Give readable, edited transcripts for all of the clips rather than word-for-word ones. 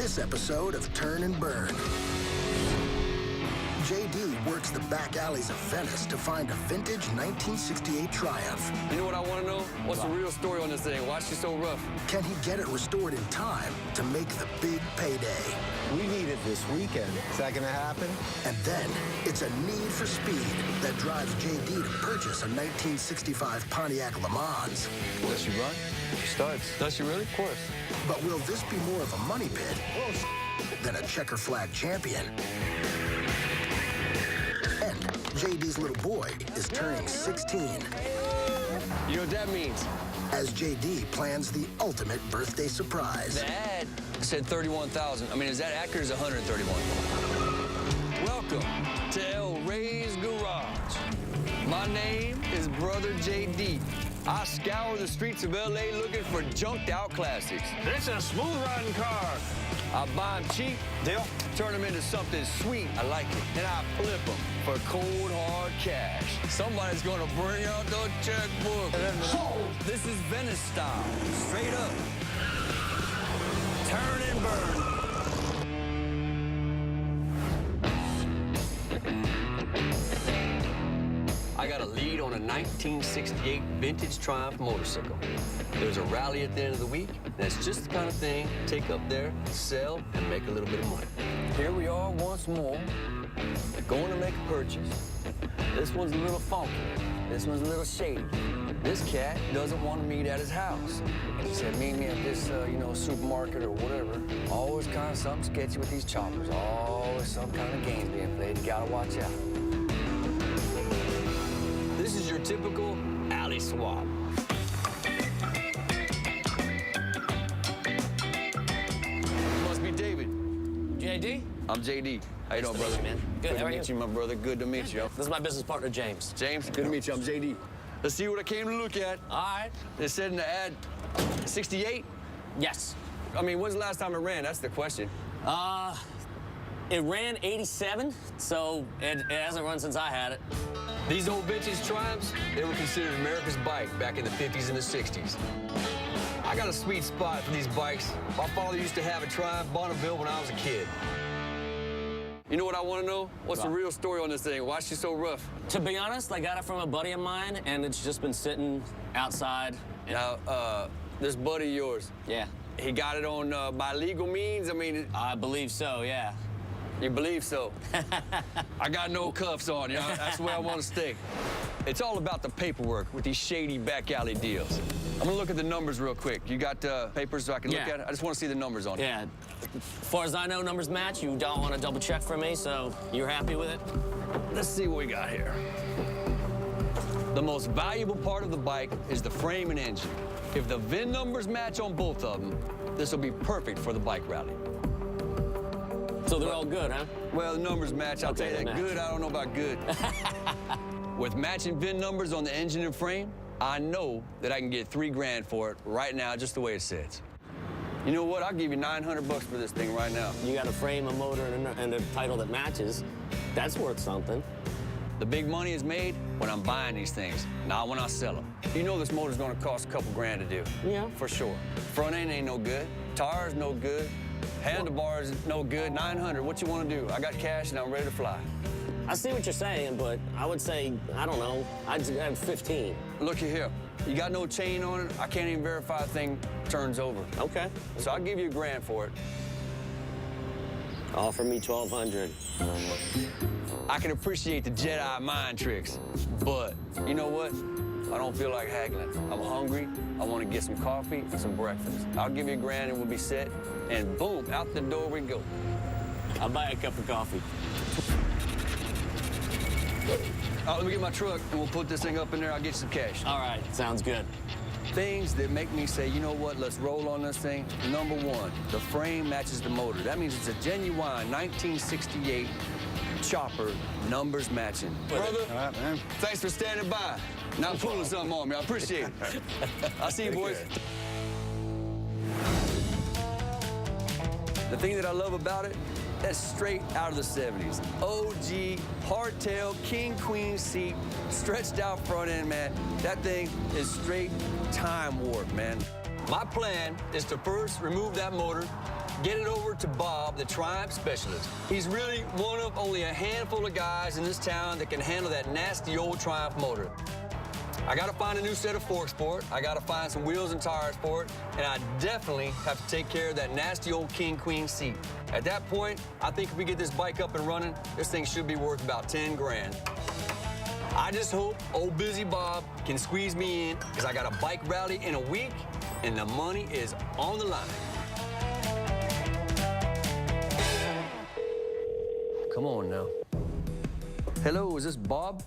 this episode of Turn and Burn. JD works the back alleys of Venice to find a vintage 1968 Triumph. You know what I want to know? What's the real story on this thing? Why is she so rough? Can he get it restored in time to make the big payday? We need it this weekend. Is that gonna happen? And then it's a need for speed that drives JD to purchase a 1965 Pontiac Le Mans. Does she run? She starts. Does she really? Of course. But will this be more of a money pit than a checker flag champion? And JD's little boy is turning 16. You know what that means? As JD plans the ultimate birthday surprise. The ad said 31,000. I mean, is that accurate? Is 131? Welcome to El Rey's Garage. My name is Brother JD. I scour the streets of LA looking for junked out classics. It's a smooth riding car. I buy them cheap, Deal. turn them into something sweet. I like it. Then I flip them for cold, hard cash. Somebody's gonna bring out the checkbook. This is Venice style, straight up. Turn and burn. I got a lead on a 1968 vintage Triumph motorcycle. There's a rally at the end of the week. That's just the kind of thing take up there, sell, and make a little bit of money. Here we are once more, going to make a purchase. This one's a little funky. This one's a little shady. This cat doesn't want to meet at his house. He said, meet me at this, supermarket or whatever. Always kind of something sketchy with these choppers. Always some kind of games being played. You gotta watch out. This is your typical alley swap. Must be David. JD? I'm JD. How you doing, brother? Man. Good, Good how to are meet you? you, my brother. Good to meet you. This is my business partner, James. James, good to meet you. I'm JD. Let's see what I came to look at. All right. It said in the ad, 68? Yes. I mean, when's the last time it ran? That's the question. It ran 87, so it hasn't run since I had it. These old vintage Triumphs, they were considered America's bike back in the 50s and the 60s. I got a sweet spot for these bikes. My father used to have a Triumph Bonneville when I was a kid. You know what I want to know? What's the real story on this thing? Why is she so rough? To be honest, I got it from a buddy of mine, and it's just been sitting outside. Now, this buddy of yours, Yeah. he got it on by legal means? I mean, I believe so, yeah. you believe so? I got no cuffs on, you know? That's where I want to stick. It's all about the paperwork with these shady back alley deals. I'm gonna look at the numbers real quick. You got papers so I can look Yeah. at it? I just want to see the numbers on it. Yeah. As far as I know, numbers match. You don't want to double check for me, so you're happy with it? Let's see what we got here. The most valuable part of the bike is the frame and engine. If the VIN numbers match on both of them, this will be perfect for the bike rally. So they're all good, huh? Well, the numbers match. I'll Okay, tell you they that. match. Good, I don't know about good. With matching VIN numbers on the engine and frame, I know that I can get $3 grand for it right now, just the way it sits. You know what? I'll give you 900 bucks for this thing right now. You got a frame, a motor, and a title that matches. That's worth something. The big money is made when I'm buying these things, not when I sell them. You know this motor's gonna cost a couple grand to do. Yeah. For sure. Front end ain't no good. Tires no good. Handlebars no good. 900, what you wanna do? I got cash and I'm ready to fly. I see what you're saying, but I would say, I don't know, I'd have 15. Looky here. You got no chain on it. I can't even verify the thing turns over. Okay. So I'll give you $1 grand for it. Offer me 1,200. I can appreciate the Jedi mind tricks, but you know what? I don't feel like haggling. I'm hungry. I want to get some coffee and some breakfast. I'll give you $1 grand and we'll be set. And boom, out the door we go. I'll buy a cup of coffee. Let me get my truck and we'll put this thing up in there. I'll get you some cash. All right, sounds good. Things that make me say, you know what, let's roll on this thing. Number one, the frame matches the motor. That means it's a genuine 1968 chopper, numbers matching. Brother, All right, man. thanks for standing by. Not pulling something on me. I appreciate it. I'll see you, boys. The thing that I love about it, that's straight out of the 70s. OG, hardtail, king, queen seat, stretched out front end, man. That thing is straight time warp, man. My plan is to first remove that motor, get it over to Bob, the Triumph Specialist. He's really one of only a handful of guys in this town that can handle that nasty old Triumph motor. I gotta find a new set of forks for it, I gotta find some wheels and tires for it, and I definitely have to take care of that nasty old king-queen seat. At that point, I think if we get this bike up and running, this thing should be worth about 10 grand. I just hope old Busy Bob can squeeze me in, because I got a bike rally in a week, and the money is on the line. Come on now. Hello, is this Bob?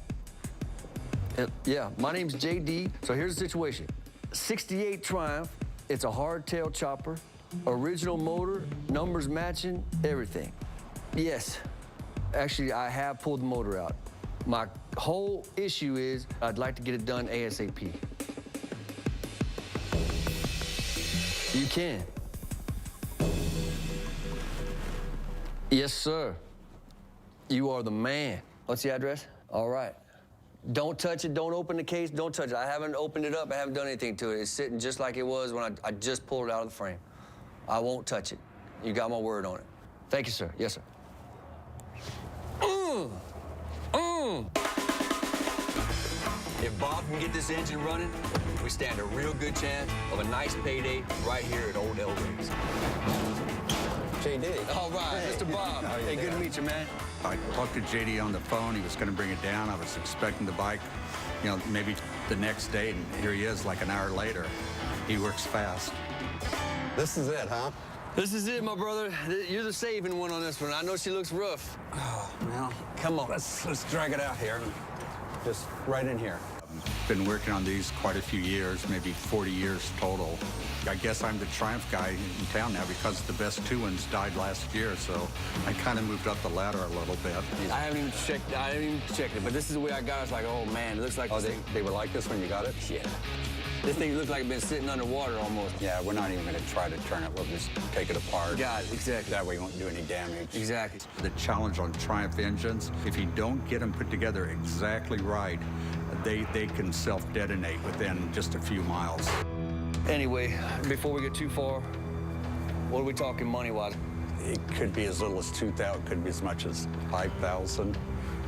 Yeah, my name's JD. So here's the situation. 68 Triumph, it's a hardtail chopper, original motor, numbers matching, everything. Yes, actually, I have pulled the motor out. My whole issue is I'd like to get it done ASAP. You can. Yes, sir. You are the man. What's the address? All right. Don't touch it, don't open the case, don't touch it. I haven't opened it up, I haven't done anything to it. It's sitting just like it was when I just pulled it out of the frame. I won't touch it. You got my word on it. Thank you, sir. Yes, sir. If Bob can get this engine running, we stand a real good chance of a nice payday right here at Old El Rey's. JD. All right, Mr. Bob. Hey, good to meet you, man. I talked to JD on the phone. He was going to bring it down. I was expecting the bike, you know, maybe the next day, and here he is like an hour later. He works fast. This is it, huh? This is it, my brother. You're the saving one on this one. I know she looks rough. Oh, well, Come on. let's drag it out here. Just right in here. Been working on these quite a few years, maybe 40 years total. I guess I'm the Triumph guy in town now because the best two ones died last year, so I kind of moved up the ladder a little bit. I haven't even checked it, but this is the way I got it. It's like, oh man, it looks like Oh, this thing. they were like this when you got it? Yeah. This thing looks like it's been sitting underwater almost. Yeah, we're not even going to try to turn it. We'll just take it apart. Got it, exactly. That way we won't do any damage. Exactly. The challenge on Triumph engines, if you don't get them put together exactly right, they can self-detonate within just a few miles. Anyway, before we get too far, what are we talking money-wise? It could be as little as 2,000, could be as much as 5,000.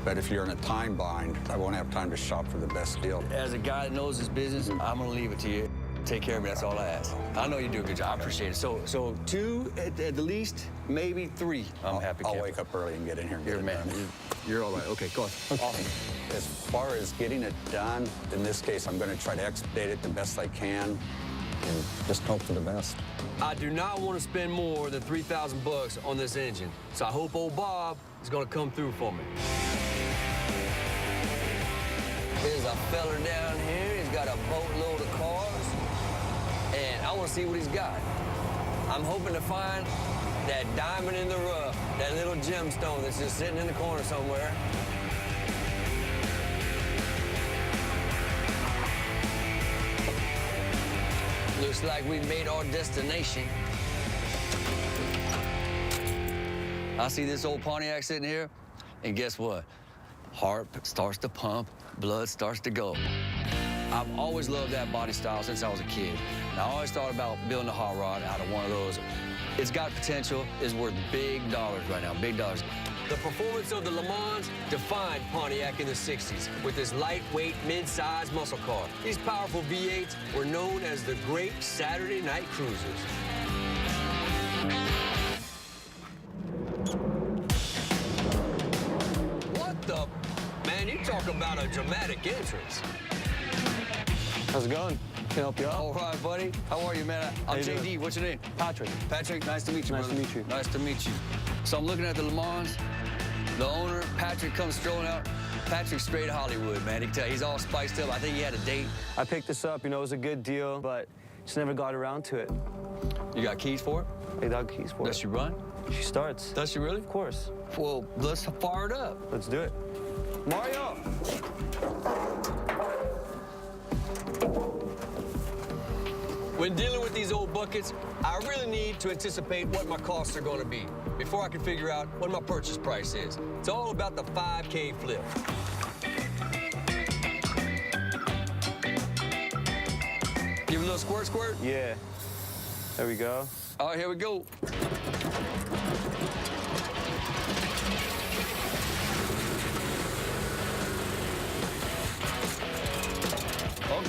But if you're in a time bind, I won't have time to shop for the best deal. As a guy that knows his business, I'm gonna leave it to you. Take care of me, that's all I ask. I know you do a good job, I appreciate it. So 2 at the least, maybe 3. I'm happy. I'll wake up early and get in here and get You're a it man. done. You're all right. Okay, go on. Awesome. As far as getting it done, in this case, I'm going to try to expedite it the best I can and just hope for the best. I do not want to spend more than $3,000 on this engine, so I hope old Bob is going to come through for me. There's a fella down here. He's got a boatload of cars, and I want to see what he's got. I'm hoping to find that diamond in the rough, that little gemstone that's just sitting in the corner somewhere. Looks like we've made our destination. I see this old Pontiac sitting here, and guess what? Heart starts to pump, blood starts to go. I've always loved that body style since I was a kid. And I always thought about building a hot rod out of one of those. It's got potential, it's worth big dollars right now, big dollars. The performance of the Le Mans defined Pontiac in the 60s with this lightweight, mid-size muscle car. These powerful V8s were known as the great Saturday night cruisers. What the? Man, you talk about a dramatic entrance. How's it going? Can I help you out? All right, buddy. How are you, man? I'm you JD. doing? What's your name? Patrick. Patrick, nice to meet you, Nice brother. to meet you. Nice to meet you. So I'm looking at the Le Mans. The owner, Patrick, comes strolling out. Patrick's straight Hollywood, man. You can tell he's all spiced up. I think he had a date. I picked this up, you know, it was a good deal, but just never got around to it. You got keys for it? They got keys for Does it. she run? She starts. Does she really? Of course. Well, let's fire it up. Let's do it. Mario! When dealing with these old buckets, I really need to anticipate what my costs are going to be before I can figure out what my purchase price is. It's all about the 5K flip. Give it a little squirt, squirt. Yeah. There we go. All right, here we go.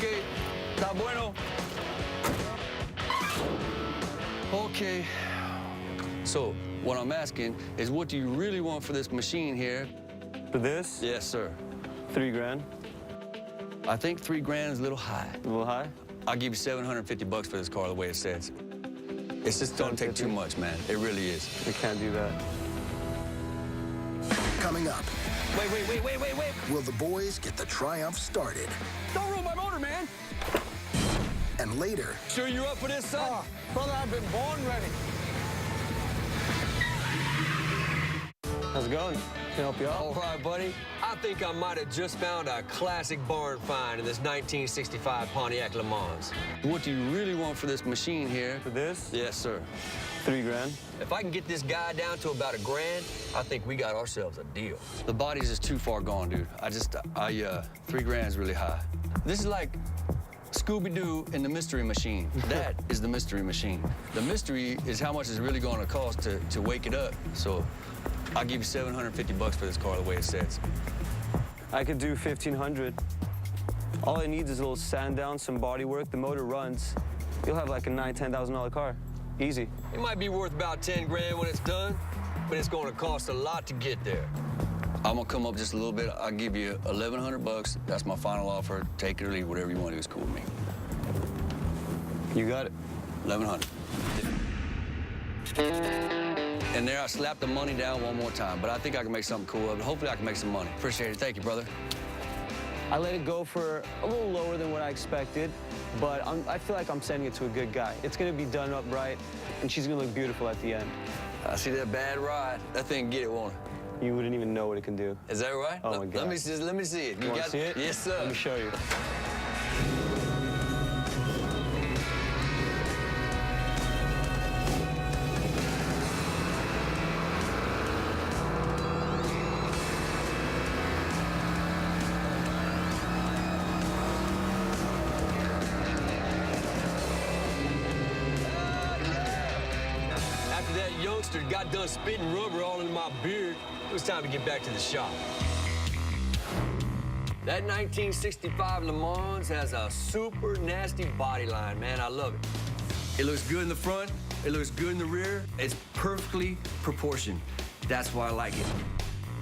Okay, está bueno. Okay. So, what I'm asking is, what do you really want for this machine here? For this? Yes, sir. $3 grand. I think 3 grand is a little high. A little high? I'll give you 750 bucks for this car the way it sits. It's just gonna take too much, man. It really is. We can't do that. Coming up, Wait. will the boys get the Triumph started? Don't ruin my motor, man. And later, Sure you're up for this, son? Brother, I've been born ready. How's it going? Can I help you out? All right, buddy. I think I might have just found a classic barn find in this 1965 Pontiac Le Mans. What do you really want for this machine here? For this? Yes, sir. $3 grand. If I can get this guy down to about $1 grand, I think we got ourselves a deal. The body's just too far gone, dude. 3 grand is really high. This is like Scooby-Doo and the Mystery Machine. That is the Mystery Machine. The mystery is how much it's really going to cost to wake it up. So I'll give you 750 bucks for this car the way it sits. I could do 1,500. All it needs is a little sand down, some body work. The motor runs. You'll have like a $9,000-10,000 car. Easy. It might be worth about 10 grand when it's done, but it's going to cost a lot to get there. I'm gonna come up just a little bit. I'll give you 1,100 bucks. That's my final offer. Take it or leave, whatever you want to do is cool with me. You got it. 1,100. And there, I slapped the money down one more time, but I think I can make something cool of it. Hopefully I can make some money. Appreciate it. Thank you, brother. I let it go for a little lower than what I expected, but I feel like I'm sending it to a good guy. It's gonna be done up right, and she's gonna look beautiful at the end. I see that bad ride. That thing get it, won't it? You wouldn't even know what it can do. Is that right? Oh, my God. Let me see it. You wanna see it? Yes, sir. Let me show you. After that youngster got done spitting rubber all in my beard, it was time to get back to the shop. That 1965 Le Mans has a super nasty body line, man. I love it. It looks good in the front. It looks good in the rear. It's perfectly proportioned. That's why I like it.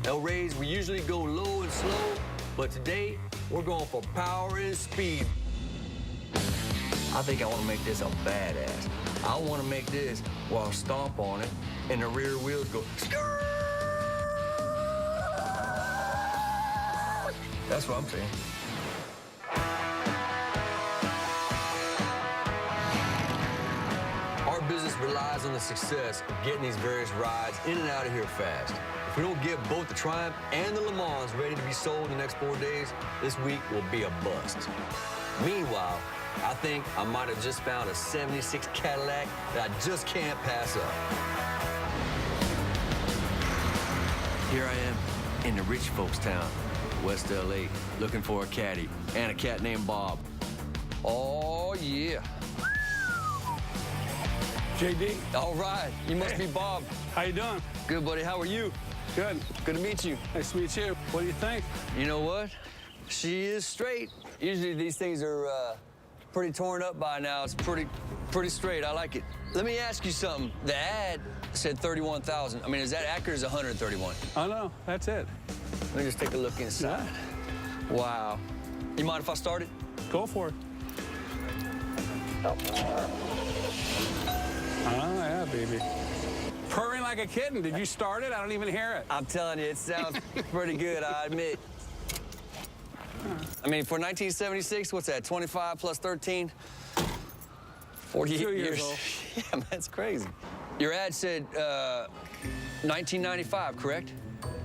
El Rey's, we usually go low and slow, but today we're going for power and speed. I think I want to make this a badass. I want to make this while I stomp on it and the rear wheels go skrrr. That's what I'm saying. Our business relies on the success of getting these various rides in and out of here fast. If we don't get both the Triumph and the Le Mans ready to be sold in the next 4 days, this week will be a bust. Meanwhile, I think I might have just found a 76 Cadillac that I just can't pass up. Here I am in the rich folks town, West LA, looking for a caddy and a cat named Bob. Oh, yeah. JD, All right, you must be Bob. how you doing? Good, buddy, how are you? Good. Good to meet you. Nice to meet you. What do you think? You know what? She is straight. Usually these things are pretty torn up by now. It's pretty straight. I like it. Let me ask you something. The ad said 31,000. I mean, is that accurate? Is 131? Oh, no, that's it. Let me just take a look inside. Wow. You mind if I start it? Go for it. Oh, yeah, baby. Purring like a kitten. Did you start it? I don't even hear it. I'm telling you, it sounds pretty good, I admit. I mean, for 1976, what's that? 25 plus 13? 48 2 years years. old. Yeah, man, that's crazy. Your ad said 1995, correct?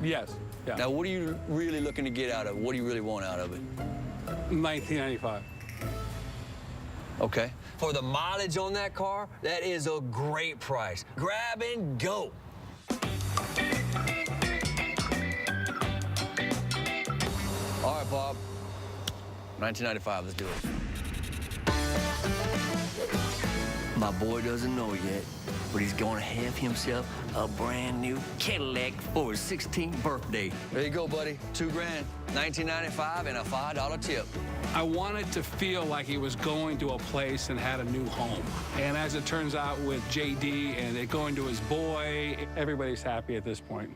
Yes. Yeah. Now, what are you really looking to get out of it? What do you really want out of it? 1995. Okay. For the mileage on that car, that is a great price. Grab and go. All right, Bob. 1995, let's do it. My boy doesn't know yet, but he's going to have himself a brand new Cadillac for his 16th birthday. There you go, buddy. $2 grand, $19.95, and a $5 tip. I wanted to feel like he was going to a place and had a new home. And as it turns out with JD and it going to his boy, everybody's happy at this point.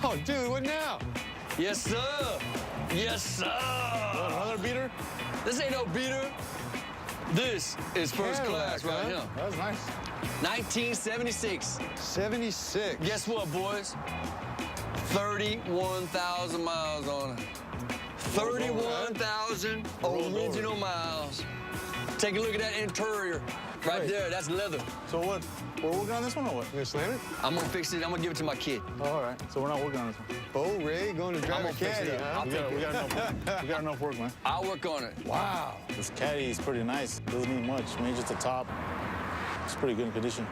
Oh, dude, what now? Yes, sir. Yes, sir. Another beater? This ain't no beater. This is first class right here. That was nice. 1976. 76. Guess what, boys? 31,000 miles on it. 31,000 original miles. Take a look at that interior right there. That's leather. So what? We're working on this one or what? You gonna slam it? I'm gonna fix it. I'm gonna give it to my kid. Oh, all right. So we're not working on this one. Bo Ray going to drive I'm a gonna fix caddy, it. huh? I'll We take got, it. we, got enough, we got enough work, man. I'll work on it. Wow. This caddy is pretty nice. Doesn't need much. Maybe just the top. It's pretty good in condition.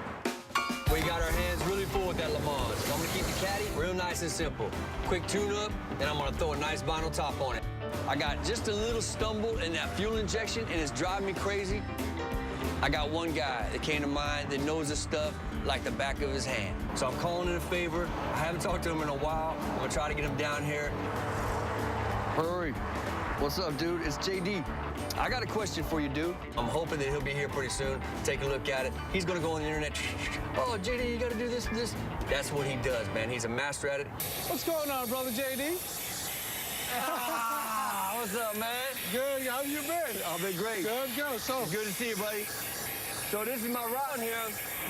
We got our hands really full with that Le Mans. So I'm gonna keep the caddy real nice and simple. Quick tune-up, then I'm gonna throw a nice vinyl top on it. I got just a little stumble in that fuel injection, and it's driving me crazy. I got one guy that came to mind that knows this stuff like the back of his hand. So I'm calling in a favor. I haven't talked to him in a while. I'm gonna try to get him down here. Hurry. What's up, dude? It's JD. I got a question for you, dude. I'm hoping that he'll be here pretty soon. Take a look at it. He's gonna go on the internet. Oh, JD, you gotta do this and this. That's what he does, man. He's a master at it. What's going on, brother JD? What's up, man? Good. How you been? I've been great. Good, good. So, Good to see you, buddy. So this is my route here.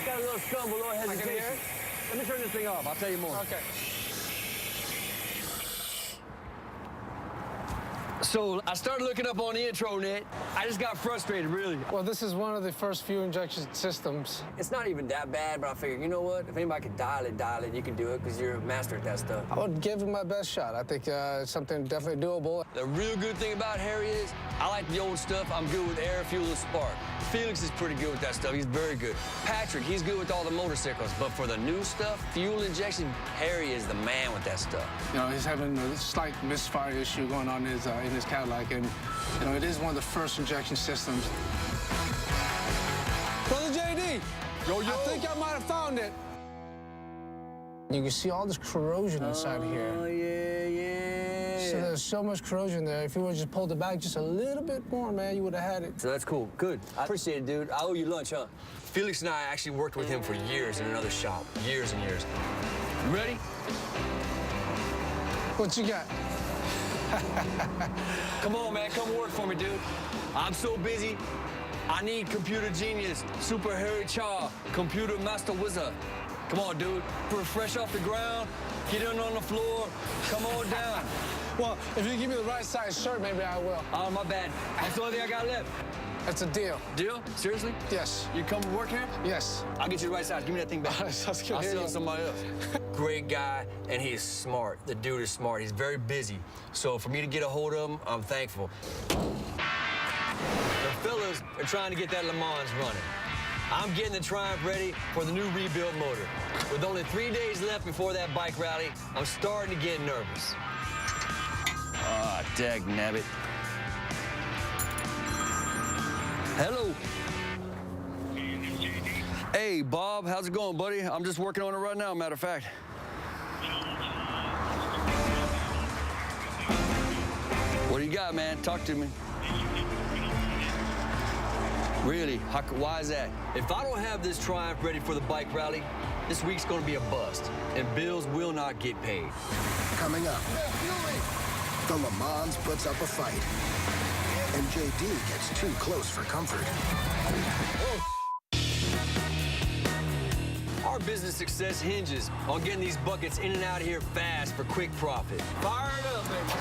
Got a little stumble, a little hesitation. Let me turn this thing off. I'll tell you more. okay. So I started looking up on the intro net. I just got frustrated, really. Well, this is one of the first fuel injection systems. It's not even that bad, but I figured, you know what? If anybody could dial it, you can do it because you're a master at that stuff. I would give it my best shot. I think it's something definitely doable. The real good thing about Harry is I like the old stuff. I'm good with air, fuel, and spark. Felix is pretty good with that stuff. He's very good. Patrick, he's good with all the motorcycles. But for the new stuff, fuel injection, Harry is the man with that stuff. You know, he's having a slight misfire issue going on in his Cadillac, and you know, it is one of the first injection systems. Brother JD, Yo. I think I might have found it. You can see all this corrosion inside here. Oh, yeah. So there's so much corrosion there. If you would have just pulled it back just a little bit more, man, you would have had it. So that's cool. Good. I appreciate it, dude. I owe you lunch, huh? Felix and I actually worked with him for years in another shop. Years and years. You ready? What you got? Come on, man. Come work for me, dude. I'm so busy. I need computer genius, Super Harry Chaw, computer master wizard. Come on, dude. We're fresh off the ground. Get in on the floor. Come on down. Well, if you give me the right size shirt, maybe I will. Oh, my bad. That's the only thing I got left. That's a deal. Deal? Seriously? Yes. You come to work here? Yes. I'll get you the right size. Give me that thing back. Sounds good. I'll sell it to somebody else. Great guy, and he is smart. The dude is smart. He's very busy. So for me to get a hold of him, I'm thankful. The fellas are trying to get that Le Mans running. I'm getting the Triumph ready for the new rebuilt motor. With only 3 days left before that bike rally, I'm starting to get nervous. Ah, dagnabbit. Hello. Hey, Bob, how's it going, buddy? I'm just working on it right now, matter of fact. What do you got, man? Talk to me. Really? Why is that? If I don't have this Triumph ready for the bike rally, this week's gonna be a bust, and bills will not get paid. Coming up, the Le Mans puts up a fight, and JD gets too close for comfort. Our business success hinges on getting these buckets in and out of here fast for quick profit. Fire it up, baby.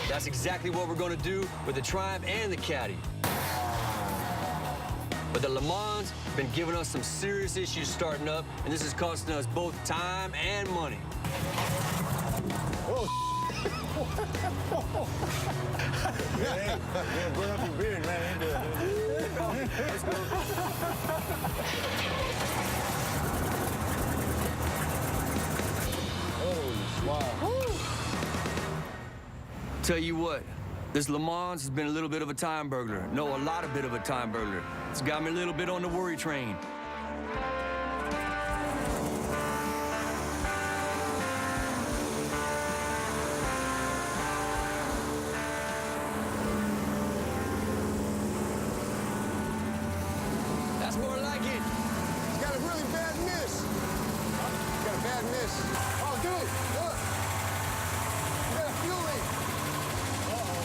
That's exactly what we're gonna do with the Triumph and the Caddy. But the Le Mans have been giving us some serious issues starting up, and this is costing us both time and money. Hey, burn up your beard, man. Let's go. Tell you what, this Le Mans has been a little bit of a time burglar. No, a lot of bit of a time burglar. It's got me a little bit on the worry train. really bad miss. You got a bad miss. Oh, dude, look. You got a fuel leak. Uh-oh,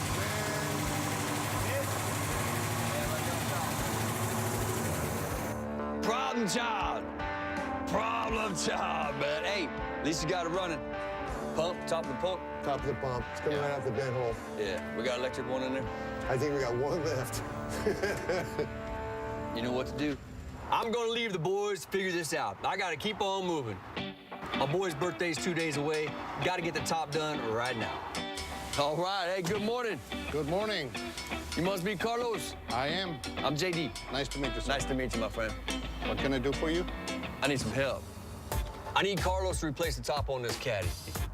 man. Problem child. Problem child, man. Hey, at least you got it running. Pump, top of the pump. Top of the pump. It's coming right out the vent hole. Yeah, we got electric one in there. I think we got one left. You know what to do. I'm gonna leave the boys to figure this out. I gotta keep on moving. My boy's birthday's 2 days away. Gotta get the top done right now. All right, hey, good morning. Good morning. You must be Carlos. I am. I'm JD. Nice to meet you, sir. Nice to meet you, my friend. What can I do for you? I need some help. I need Carlos to replace the top on this caddy.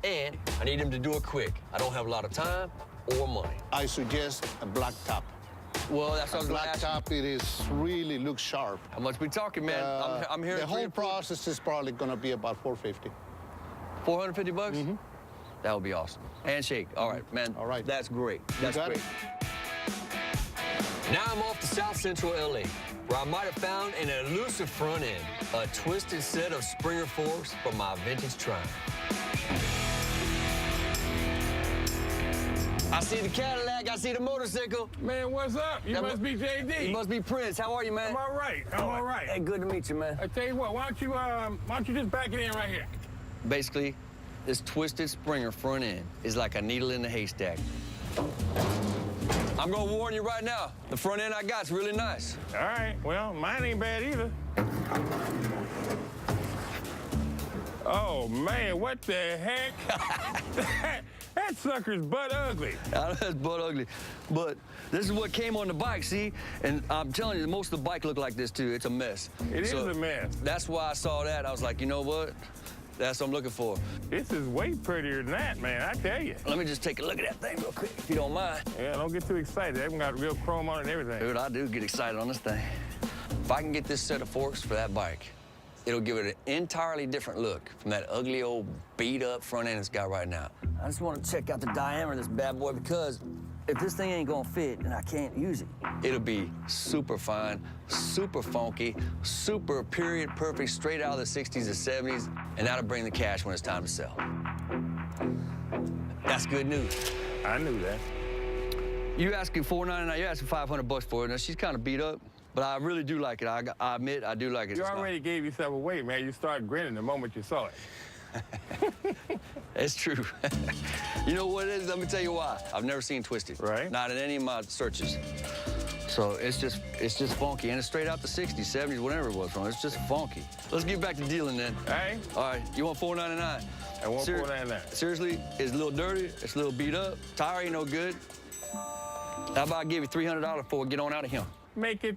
And I need him to do it quick. I don't have a lot of time or money. I suggest a black top. Well, that's what I was gonna Black ask you. top, it is really looks sharp. How much we talking, man? I'm hearing The whole process is probably going to be about $450. 450 bucks? Mm-hmm. That would be awesome. Handshake. All right, man. All right. That's great. You That's got great. it. Now I'm off to South Central LA, where I might have found an elusive front end, a twisted set of Springer forks from my vintage Triumph. I see the Cadillac, I see the motorcycle. Man, what's up? You That must mu- be JD. You must be Prince. How are you, man? I'm all right. I'm all right. Hey, good to meet you, man. I tell you what, why don't you just back it in right here? Basically, this twisted Springer front end is like a needle in the haystack. I'm gonna warn you right now, the front end I got's really nice. All right. Well, mine ain't bad either. Oh, man, what the heck? That sucker's butt ugly. I know it's butt ugly, but this is what came on the bike, see? And I'm telling you, most of the bike look like this too. It's a mess. It is a mess. That's why I saw that. I was like, you know what? That's what I'm looking for. This is way prettier than that, man, I tell you. Let me just take a look at that thing real quick, if you don't mind. Yeah, don't get too excited. They haven't got real chrome on it and everything. Dude, I do get excited on this thing. If I can get this set of forks for that bike, it'll give it an entirely different look from that ugly old beat-up front end it's got right now. I just want to check out the diameter of this bad boy because if this thing ain't gonna fit, then I can't use it. It'll be super fine, super funky, super period perfect, straight out of the 60s or 70s, and that'll bring the cash when it's time to sell. That's good news. I knew that. You asking $499, you're asking 500 bucks for it. Now, she's kind of beat up, but I really do like it. I admit, I do like it. You It's already gave yourself away, man. You started grinning the moment you saw it. It's true. You know what it is? Let me tell you why. I've never seen Twisted. Right. Not in any of my searches. So it's just funky, and it's straight out the 60s, 70s, whatever it was from. It's just funky. Let's get back to dealing then. Hey? All right, you want $499? I want $499. Seriously, it's a little dirty, it's a little beat up, tire ain't no good. How about I give you $300 for it, get on out of here? Make it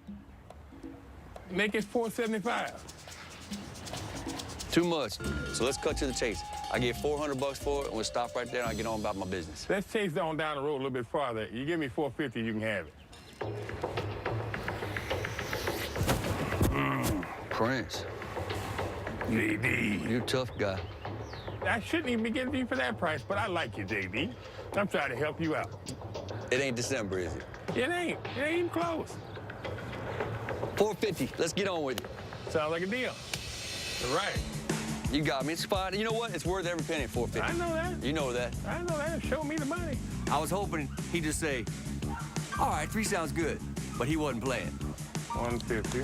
$475. Too much. So let's cut to the chase. I give 400 bucks for it, and we'll stop right there, and I get on about my business. Let's chase on down the road a little bit farther. You give me $450, you can have it. Prince, JD. you a tough guy. I shouldn't even be getting to you for that price, but I like you, JD. I'm trying to help you out. It ain't December, is it? It ain't even close. $450. Let's get on with it. Sounds like a deal. All right. You got me. It's fine. You know what? It's worth every penny. $450. I know that. You know that. I know that. Show me the money. I was hoping he'd just say, "All right, 3 sounds good," but he wasn't playing. 150,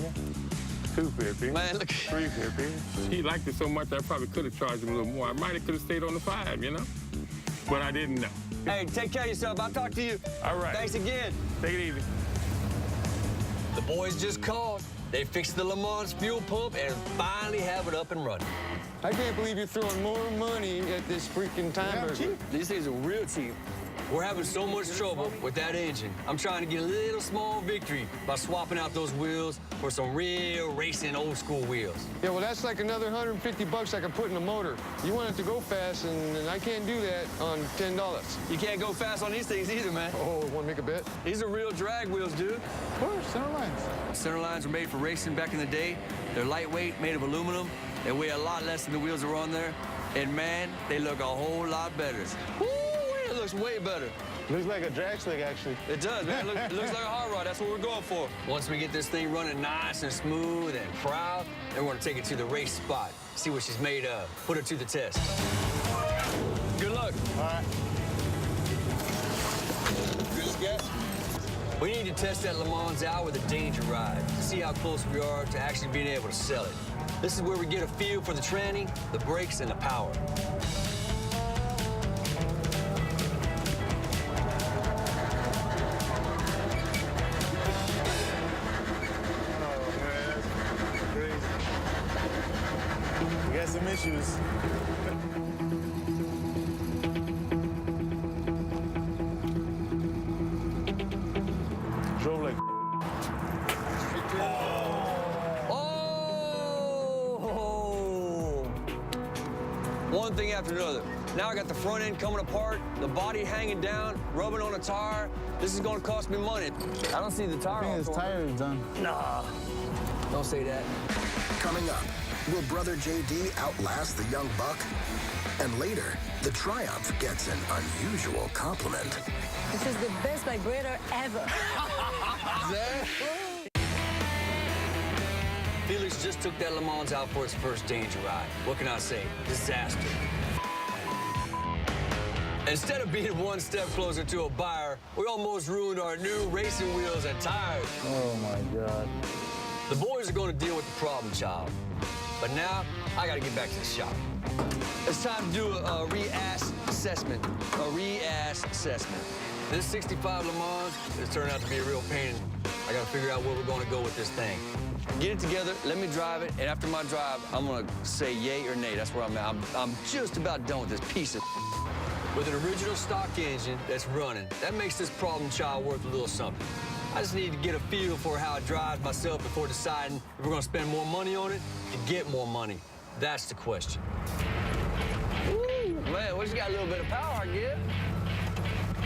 250, Man, look. 350. He liked it so much I probably could have charged him a little more. I might have could have stayed on the 5, you know? But I didn't know. Hey, take care of yourself. I'll talk to you. All right. Thanks again. Take it easy. The boys just called. They fixed the Le Mans fuel pump and finally have it up and running. I can't believe you're throwing more money at this freaking time burger. These things are real cheap. We're having so much trouble with that engine. I'm trying to get a little small victory by swapping out those wheels for some real racing old school wheels. Yeah, well, that's like another $150 I can put in the motor. You want it to go fast, and I can't do that on $10. You can't go fast on these things either, man. Oh, want to make a bet? These are real drag wheels, dude. Of course, center lines. Center lines were made for racing back in the day. They're lightweight, made of aluminum. They weigh a lot less than the wheels that are on there. And man, they look a whole lot better. Woo, it looks way better. Looks like a drag slick, actually. It does, man. It looks like a hot rod. That's what we're going for. Once we get this thing running nice and smooth and proud, then we're going to take it to the race spot, see what she's made of, put her to the test. Good luck. All right. Good as gets. We need to test that Le Mans out with a danger ride to see how close we are to actually being able to sell it. This is where we get a feel for the tranny, the brakes, and the power. We got some issues. Drove like Oh! One thing after another. Now I got the front end coming apart, the body hanging down, rubbing on a tire. This is gonna cost me money. I don't see the tire. I think his tire is done. Nah, don't say that. Coming up, will brother JD outlast the young buck? And later, the Triumph gets an unusual compliment. This is the best vibrator ever. Felix just took that Le Mans out for its first danger ride. What can I say? Disaster. Instead of being one step closer to a buyer, we almost ruined our new racing wheels and tires. Oh, my God. The boys are going to deal with the problem child. But now, I got to get back to the shop. It's time to do a re-ass assessment. A re-ass assessment. This 65 Le Mans has turned out to be a real pain. I got to figure out where we're going to go with this thing. Get it together, let me drive it, and after my drive, I'm going to say yay or nay. That's where I'm at. I'm just about done with this piece of With an original stock engine that's running, that makes this problem child worth a little something. I just need to get a feel for how it drives myself before deciding if we're going to spend more money on it to get more money. That's the question. Ooh, man, well, it's got a little bit of power, I guess.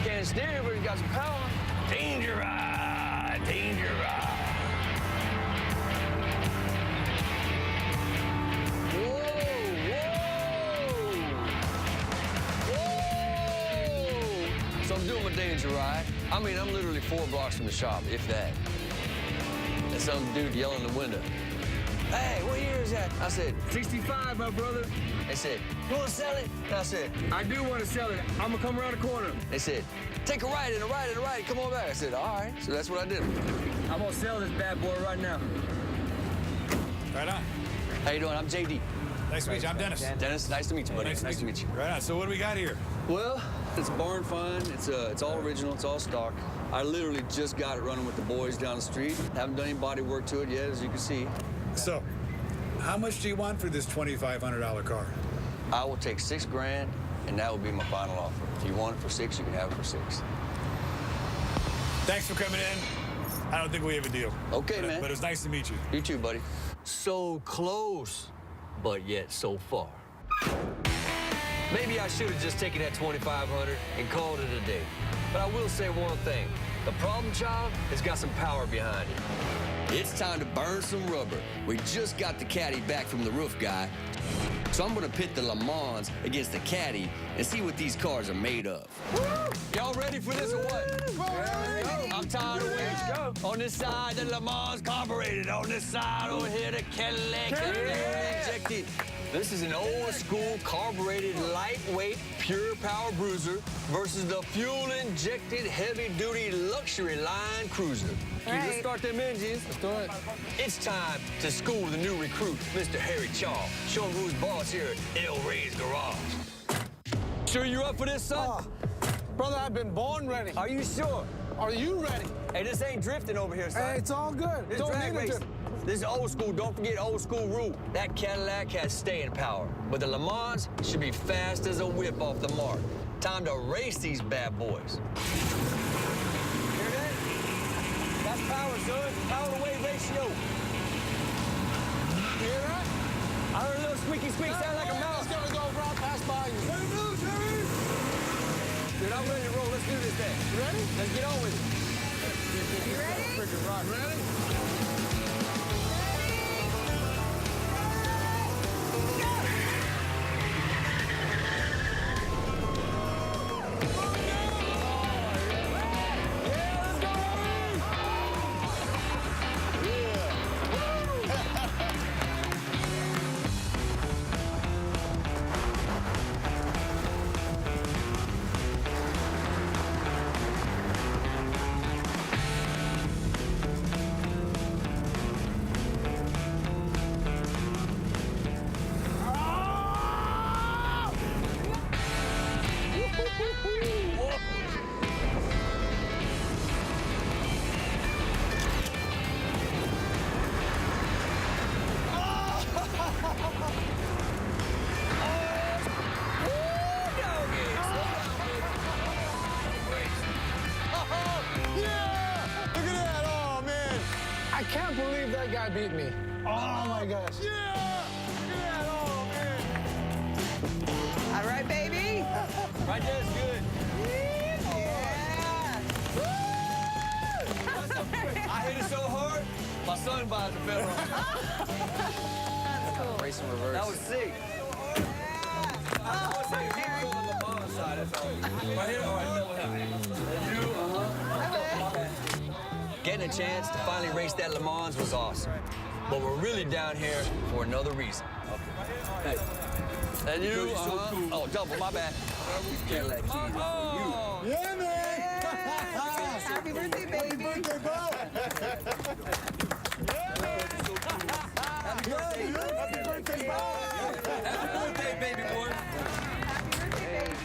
Can't steer, but it's got some power. Danger ride, danger ride. So I'm doing my danger ride. I mean, I'm literally 4 blocks from the shop, if that. And some dude yelling in the window. Hey, what year is that? I said, 65, my brother. They said, you want to sell it? And I said, I do want to sell it. I'm going to come around the corner. They said, take a right and a right and a right. Come on back. I said, all right. So that's what I did. I'm going to sell this bad boy right now. Right on. How you doing? I'm JD. Nice to meet you. I'm Dennis. Dennis, nice to meet you, buddy. Nice to meet you. Right on. So what do we got here? Well, it's barn find. It's all original. It's all stock. I literally just got it running with the boys down the street. Haven't done any body work to it yet, as you can see. So, how much do you want for this $2,500 car? I will take $6 grand, and that will be my final offer. If you want it for 6, you can have it for 6. Thanks for coming in. I don't think we have a deal. Okay, man. But it was nice to meet you. You too, buddy. So close, but yet so far. Maybe I should have just taken that $2,500 and called it a day. But I will say one thing. The problem child has got some power behind it. It's time to burn some rubber. We just got the caddy back from the roof guy. So I'm gonna pit the Le Mans against the caddy and see what these cars are made of. Y'all ready for this or what? I'm tired of waiting. On this side, the Le Mans carbureted. On this side over here, the Cadillac injected. This is an old-school, carbureted, lightweight, pure power bruiser versus the fuel-injected, heavy-duty luxury line cruiser. Let's start them engines. Let's do it. It's time to school the new recruit, Mr. Harry Chaw. Show him who's boss here at El Rey's Garage. Sure you're up for this, son? Brother, I've been born ready. Are you sure? Are you ready? Hey, this ain't drifting over here, son. Hey, it's all good. This Don't drag need to race. This is old school. Don't forget old school rule. That Cadillac has staying power, but the Le Mans should be fast as a whip off the mark. Time to race these bad boys. Hear that? That's power, son. Power to weight ratio. Hear that? I heard a little squeaky squeak sound like a mouse. It's gonna go right past by you. Hey, move, Jerry! Dude, I'm ready to roll. Let's do this thing. You ready? Let's get on with it. You ready? Freaking rock. Ready? guy beat me. Oh my gosh. Yeah! Look at that. Oh, man. All right, baby. Right there is good. I hit it so hard, my son buys a fell off. That's cool. Race in reverse. That was sick. Oh, Right here, all right, no, Getting a chance to finally race that Le Mans was awesome. But we're really down here for another reason. Hey. And you, Oh, double, my bad. Cadillac keys. Oh, Yeah, man. Happy birthday, baby. Happy birthday, Bob. Happy birthday, baby boy.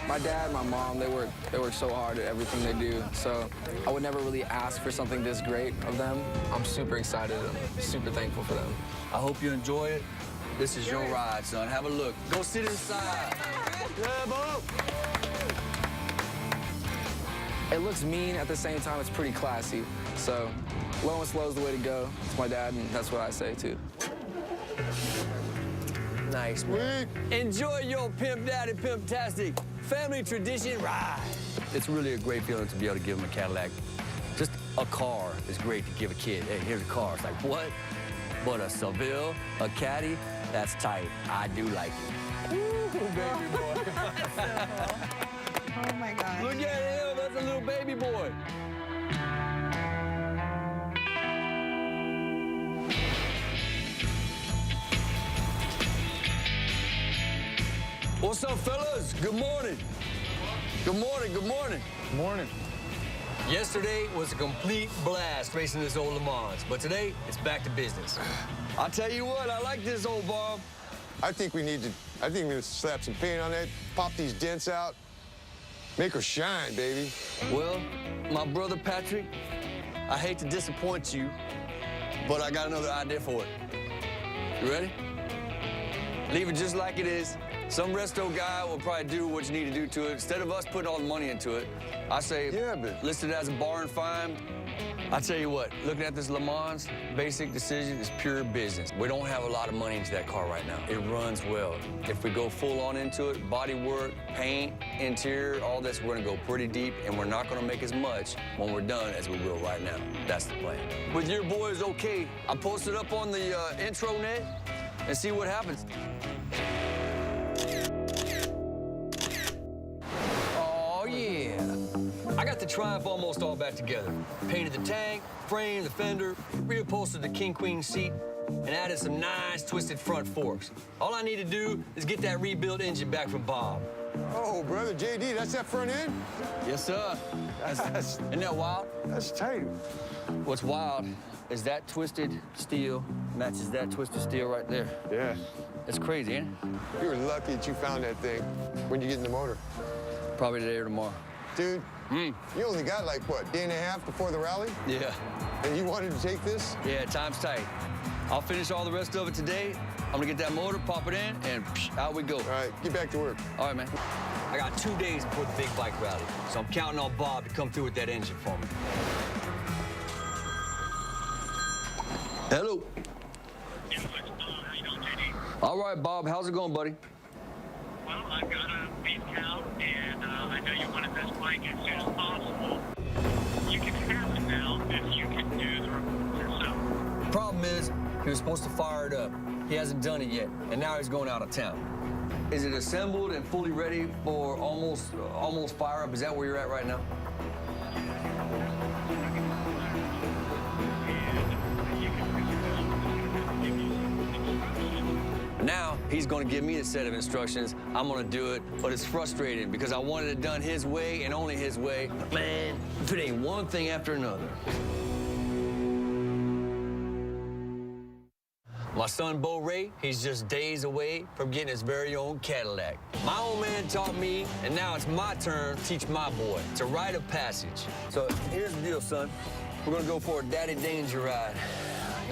My dad, my mom, they work so hard at everything they do. So I would never really ask for something this great of them. I'm super excited. I'm super thankful for them. I hope you enjoy it. This is your ride, son. Have a look. Go sit inside. Yeah, Bob. It looks mean, at the same time, it's pretty classy. So low and slow is the way to go. It's my dad, and that's what I say, too. Nice, man. Enjoy your Pimp Daddy Pimp-tastic family tradition ride. It's really a great feeling to be able to give him a Cadillac. Just a car is great to give a kid. Hey, here's a car. It's like, what? But a Seville, a Caddy, that's tight. I do like it. Ooh, baby boy. Oh, my God. Look at him. That's a little baby boy. What's up, fellas? Good morning. Good morning, good morning. Morning. Yesterday was a complete blast racing this old Le Mans, but today it's back to business. I'll tell you what, I like this old Bob. I think we need to slap some paint on that, pop these dents out, make her shine, baby. Well, my brother Patrick, I hate to disappoint you, but I got another idea for it. You ready? Leave it just like it is. Some resto guy will probably do what you need to do to it. Instead of us putting all the money into it, I say, list it as a bar and fine. I tell you what, looking at this Le Mans, basic decision is pure business. We don't have a lot of money into that car right now. It runs well. If we go full on into it, body work, paint, interior, all this, we're gonna go pretty deep, and we're not gonna make as much when we're done as we will right now. That's the plan. With your boys okay, I'll post it up on the intro net and see what happens. Oh, yeah. I got the Triumph almost all back together. Painted the tank, frame, the fender, reupholstered the King Queen seat, and added some nice twisted front forks. All I need to do is get that rebuilt engine back from Bob. Oh, brother JD, that's that front end? Yes, sir. Isn't that wild? That's tight. What's wild is that twisted steel matches that twisted steel right there. Yeah. It's crazy, ain't it? You were lucky that you found that thing. When'd you get in the motor? Probably today or tomorrow. Dude, you only got like, what, day and a half before the rally? Yeah. And you wanted to take this? Yeah, time's tight. I'll finish all the rest of it today. I'm gonna get that motor, pop it in, and out we go. All right, get back to work. All right, man. I got 2 days before the big bike rally, so I'm counting on Bob to come through with that engine for me. Hello. How you doing, JD? All right, Bob. How's it going, buddy? Well, I've got a beef cow, and I know you wanted this bike as soon as possible. You can have it now if you can do the report yourself. Problem is, he was supposed to fire it up. He hasn't done it yet, and now he's going out of town. Is it assembled and fully ready for almost fire up? Is that where you're at right now? Now, he's gonna give me a set of instructions. I'm gonna do it, but it's frustrating because I wanted it done his way and only his way. But man, if it ain't one thing after another. My son, Bo Ray, he's just days away from getting his very own Cadillac. My old man taught me, and now it's my turn to teach my boy. It's a rite of passage. So here's the deal, son. We're gonna go for a daddy danger ride.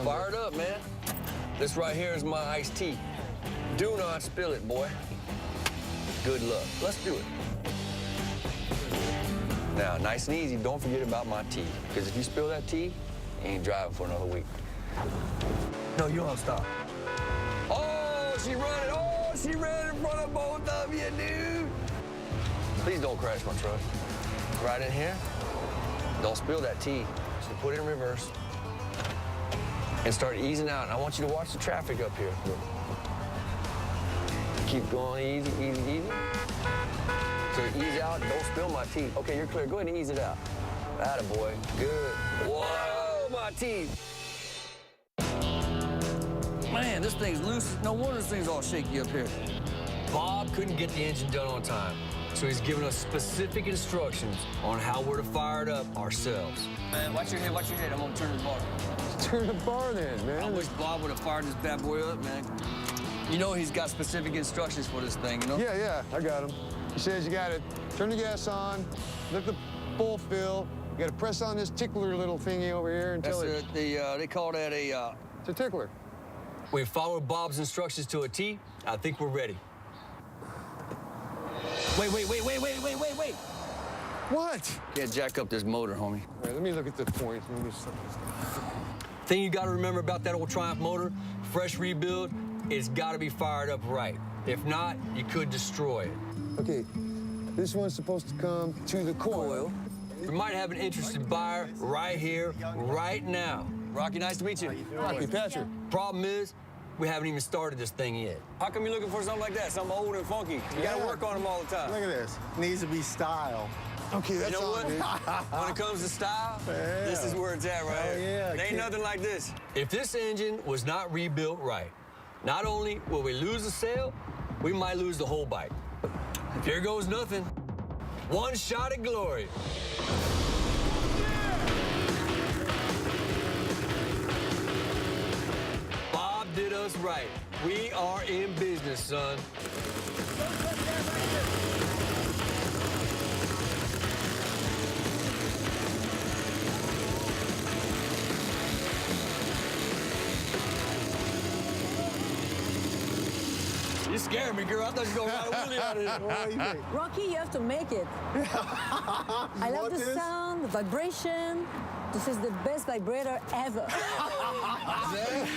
Fire it up, man. This right here is my iced tea. Do not spill it, boy. Good luck. Let's do it. Now, nice and easy, don't forget about my tea, because if you spill that tea, you ain't driving for another week. No, you don't have to stop. Oh, she running. Oh, she ran in front of both of you, dude. Please don't crash my truck. Right in here. Don't spill that tea. So put it in reverse. And start easing out. And I want you to watch the traffic up here. Keep going easy, easy, easy. So ease out, don't spill my teeth. Okay, you're clear. Go ahead and ease it out. Attaboy. Good. Whoa, my teeth. Man, this thing's loose. No wonder this thing's all shaky up here. Bob couldn't get the engine done on time, so he's given us specific instructions on how we're to fire it up ourselves. Man, watch your head, watch your head. I'm gonna turn the bar. Turn the bar then, man. I wish Bob would have fired this bad boy up, man. You know he's got specific instructions for this thing, you know? Yeah, I got him. He says you gotta turn the gas on, let the full fill, you gotta press on this tickler little thingy over here until they call that a... It's a tickler. We followed Bob's instructions to a T. I think we're ready. Wait. What? Can't jack up this motor, homie. All right, let me look at the points. Let me just... Thing you gotta remember about that old Triumph motor, fresh rebuild, it's gotta be fired up right. If not, you could destroy it. Okay, this one's supposed to come to the coil. We might have an interested buyer right here, right now. Rocky, nice to meet you. Rocky, Patrick. Problem is, we haven't even started this thing yet. How come you're looking for something like that, something old and funky? You gotta work on them all the time. Look at this. Needs to be style. Okay, that's you know on, what? dude. When it comes to style, this is where it's at right here. Yeah, There ain't nothing like this. If this engine was not rebuilt right, not only will we lose the sale, we might lose the whole bike. Here goes nothing. One shot at glory. Bob did us right. We are in business, son. You scared me, girl. I thought you were going to ride a wheelie out of here. What do you think? Rocky, you have to make it. I love the sound, the vibration. This is the best vibrator ever.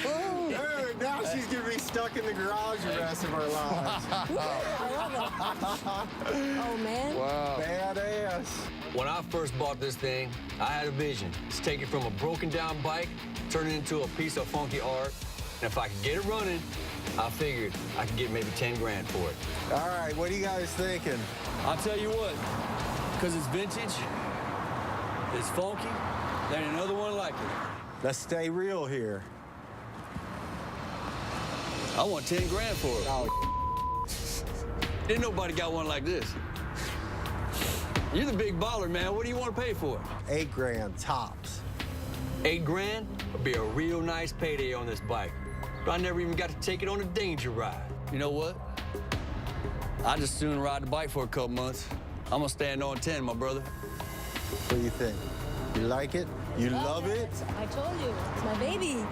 Dude, now she's gonna be stuck in the garage the rest of our lives. I love it. Oh, man. Wow. Badass. When I first bought this thing, I had a vision. To take it from a broken down bike, turn it into a piece of funky art. And if I could get it running, I figured I could get maybe 10 grand for it. All right, what are you guys thinking? I'll tell you what, because it's vintage, it's funky, there ain't another one like it. Let's stay real here. I want 10 grand for it. Oh, Ain't nobody got one like this. You're the big baller, man. What do you want to pay for it? 8 grand tops. 8 grand would be a real nice payday on this bike. But I never even got to take it on a danger ride. You know what? I just soon ride the bike for a couple months. I'm gonna stand on 10, my brother. What do you think? You like it? You love it? I told you, it's my baby. You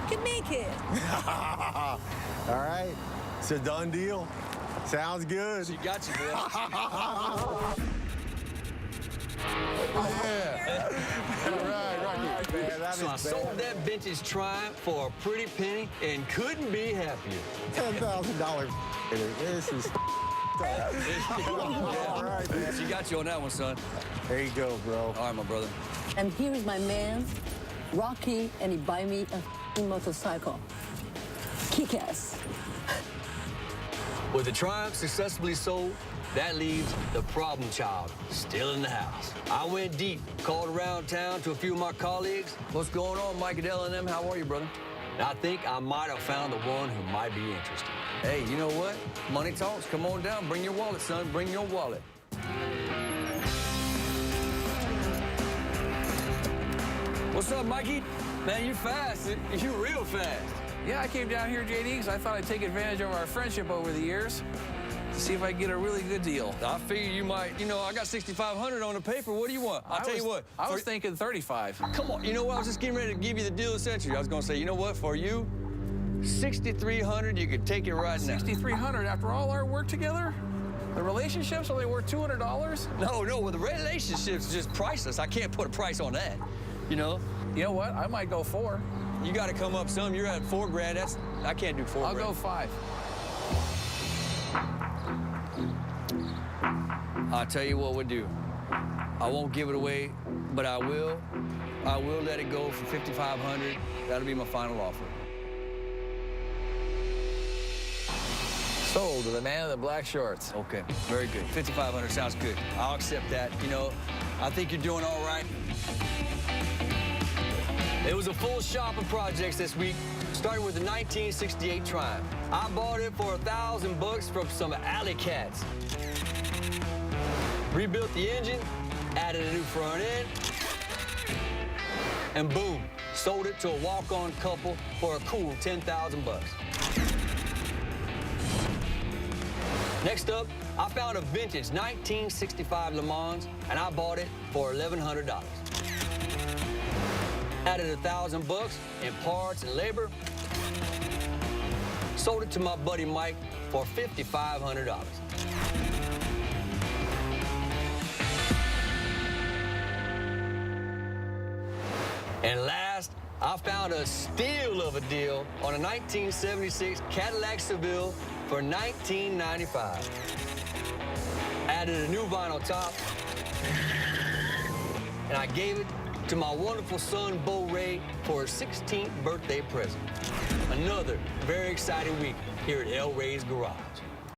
can make it. All right, it's a done deal. Sounds good. She got you, boy. Yeah. All right, Rocky. Man, that So I is sold bad. that vintage Triumph for a pretty penny and couldn't be happier. $10,000. This is all right, man. She got you on that one, son. There you go, bro. All right, my brother. And here is my man, Rocky, and he buy me a motorcycle. Kick-ass. With the Triumph successfully sold, that leaves the problem child still in the house. I went deep, called around town to a few of my colleagues. What's going on, Mike and L&M? How are you, brother? And I think I might have found the one who might be interested. Hey, you know what? Money talks. Come on down. Bring your wallet, son. Bring your wallet. What's up, Mikey? Man, you're fast. You're real fast. Yeah, I came down here, JD, because I thought I'd take advantage of our friendship over the years to see if I could get a really good deal. I figure you might, you know, I got $6,500 on the paper. What do you want? I'll tell you what. I was thinking 35. Come on, you know what? I was just getting ready to give you the deal of the century. I was gonna say, you know what? For you, $6,300, you could take it right now. $6,300 after all our work together? The relationship's only worth $200? No, well, the relationship's just priceless. I can't put a price on that, you know? You know what? I might go 4. You got to come up some. You're at $4 grand. I can't do $4 grand. I'll go 5. I'll tell you what we'll do. I won't give it away, but I will let it go for $5,500. That'll be my final offer. Sold to the man in the black shorts. Okay, very good. $5,500 sounds good. I'll accept that. You know, I think you're doing all right. It was a full shopping project this week, starting with the 1968 Triumph. I bought it for $1,000 from some alley cats. Rebuilt the engine, added a new front end, and boom, sold it to a walk-on couple for a cool $10,000. Next up, I found a vintage 1965 Le Mans, and I bought it for $1,100. Added $1,000 in parts and labor. Sold it to my buddy Mike for $5,500. And last, I found a steal of a deal on a 1976 Cadillac Seville for $1995. Added a new vinyl top, and I gave it to my wonderful son, Bo Ray, for his 16th birthday present. Another very exciting week here at El Ray's Garage.